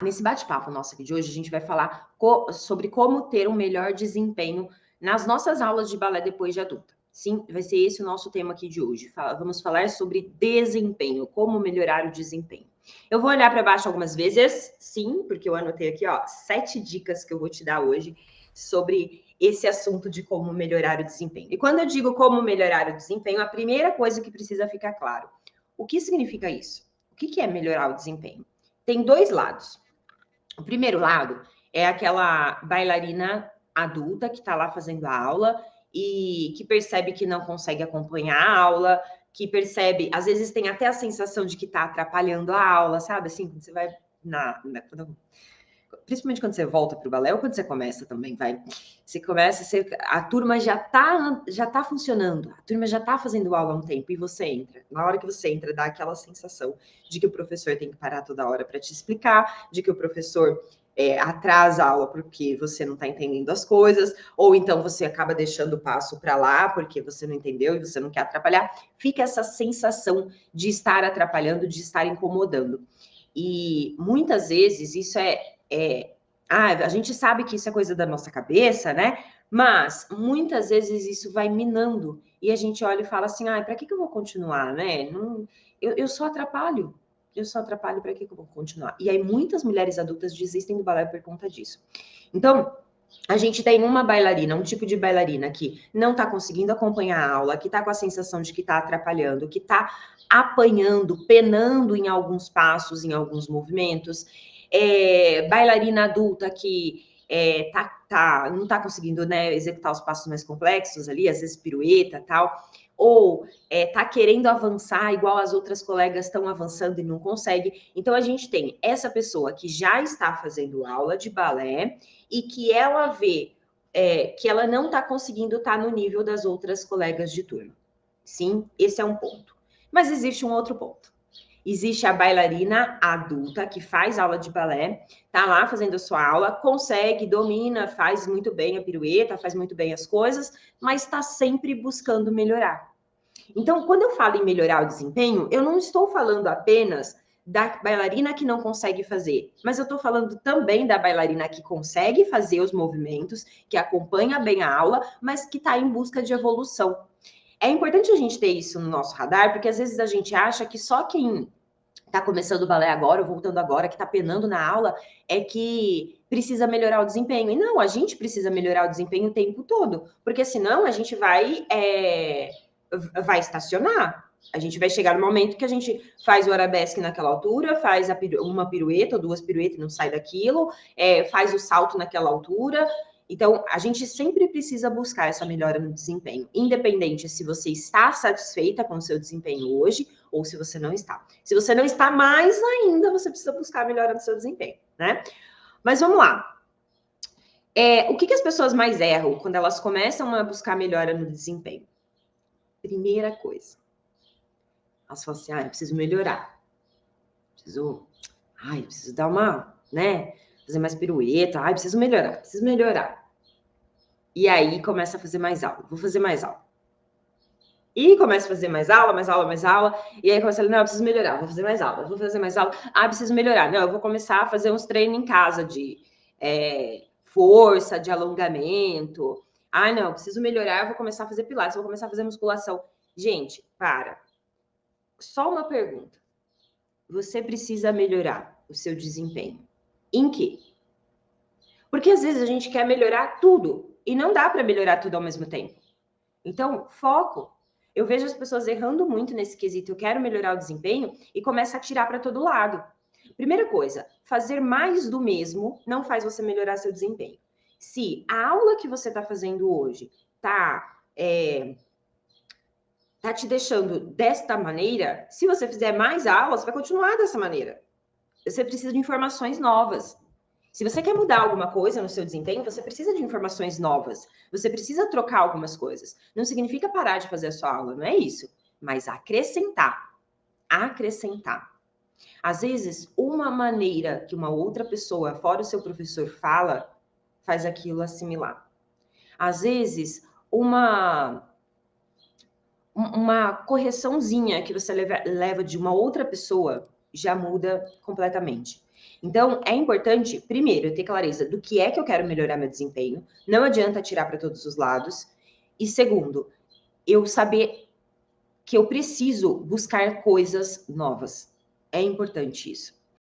Nesse bate-papo nosso aqui de hoje, a gente vai falar sobre como ter um melhor desempenho nas nossas aulas de balé depois de adulta. Sim, vai ser esse o nosso tema aqui de hoje. Vamos falar sobre desempenho, como melhorar o desempenho. Eu vou olhar para baixo algumas vezes, sim, porque eu anotei aqui, ó, 7 dicas que eu vou te dar hoje sobre esse assunto de como melhorar o desempenho. E quando eu digo como melhorar o desempenho, a primeira coisa que precisa ficar claro, o que significa isso? O que é melhorar o desempenho? Tem dois lados. O primeiro lado é aquela bailarina adulta que está lá fazendo a aula e que percebe que não consegue acompanhar a aula, que percebe, às vezes tem até a sensação de que está atrapalhando a aula, sabe? Assim, quando você vai principalmente quando você volta para o balé ou quando você começa também, vai. Você começa, a turma já tá funcionando, a turma já está fazendo aula há um tempo e você entra. Na hora que você entra, dá aquela sensação de que o professor tem que parar toda hora para te explicar, de que o professor atrasa a aula porque você não está entendendo as coisas, ou então você acaba deixando o passo para lá porque você não entendeu e você não quer atrapalhar. Fica essa sensação de estar atrapalhando, de estar incomodando. E muitas vezes isso a gente sabe que isso é coisa da nossa cabeça, né? Mas muitas vezes isso vai minando e a gente olha e fala assim: para que eu vou continuar, né? Não, eu só atrapalho. Eu só atrapalho, para que eu vou continuar? E aí muitas mulheres adultas desistem do balé por conta disso. Então, a gente tem uma bailarina, um tipo de bailarina que não está conseguindo acompanhar a aula, que está com a sensação de que está atrapalhando, que está apanhando, penando em alguns passos, em alguns movimentos. Bailarina adulta que não está conseguindo, né, executar os passos mais complexos ali, às vezes pirueta tal, ou está querendo avançar igual as outras colegas estão avançando e não consegue. Então, a gente tem essa pessoa que já está fazendo aula de balé e que ela vê que ela não está conseguindo estar no nível das outras colegas de turma. Sim, esse é um ponto. Mas existe um outro ponto. Existe a bailarina adulta que faz aula de balé, tá lá fazendo a sua aula, consegue, domina, faz muito bem a pirueta, faz muito bem as coisas, mas está sempre buscando melhorar. Então, quando eu falo em melhorar o desempenho, eu não estou falando apenas da bailarina que não consegue fazer, mas eu estou falando também da bailarina que consegue fazer os movimentos, que acompanha bem a aula, mas que está em busca de evolução. É importante a gente ter isso no nosso radar, porque às vezes a gente acha que só quem está começando o balé agora, ou voltando agora, que está penando na aula, é que precisa melhorar o desempenho. E não, a gente precisa melhorar o desempenho o tempo todo, porque senão a gente vai estacionar. A gente vai chegar no momento que a gente faz o arabesque naquela altura, faz uma pirueta ou 2 piruetas e não sai daquilo, faz o salto naquela altura. Então, a gente sempre precisa buscar essa melhora no desempenho, independente se você está satisfeita com o seu desempenho hoje ou se você não está. Se você não está, mais ainda você precisa buscar a melhora no seu desempenho, né? Mas vamos lá. O que as pessoas mais erram quando elas começam a buscar melhora no desempenho? Primeira coisa, elas falam assim, eu preciso melhorar. Preciso dar uma, né? Fazer mais pirueta. Preciso melhorar. E aí começa a fazer mais aula. Vou fazer mais aula. E começa a fazer mais aula. E aí começa a falar, não, eu preciso melhorar, vou fazer mais aula. Vou fazer mais aula. Preciso melhorar. Não, eu vou começar a fazer uns treinos em casa de força, de alongamento. Não, preciso melhorar, eu vou começar a fazer pilates, vou começar a fazer musculação. Gente, para. Só uma pergunta. Você precisa melhorar o seu desempenho. Em quê? Porque às vezes a gente quer melhorar tudo e não dá para melhorar tudo ao mesmo tempo. Então, foco. Eu vejo as pessoas errando muito nesse quesito. Eu quero melhorar o desempenho e começa a tirar para todo lado. Primeira coisa, fazer mais do mesmo não faz você melhorar seu desempenho. Se a aula que você está fazendo hoje tá te deixando desta maneira, se você fizer mais aulas, vai continuar dessa maneira. Você precisa de informações novas. Se você quer mudar alguma coisa no seu desempenho, você precisa de informações novas. Você precisa trocar algumas coisas. Não significa parar de fazer a sua aula, não é isso. Mas acrescentar. Acrescentar. Às vezes, uma maneira que uma outra pessoa, fora o seu professor, fala, faz aquilo assimilar. Às vezes, uma correçãozinha que você leva de uma outra pessoa já muda completamente. Então, é importante, primeiro, eu ter clareza do que é que eu quero melhorar meu desempenho. Não adianta atirar para todos os lados. E segundo, eu saber que eu preciso buscar coisas novas. É importante isso.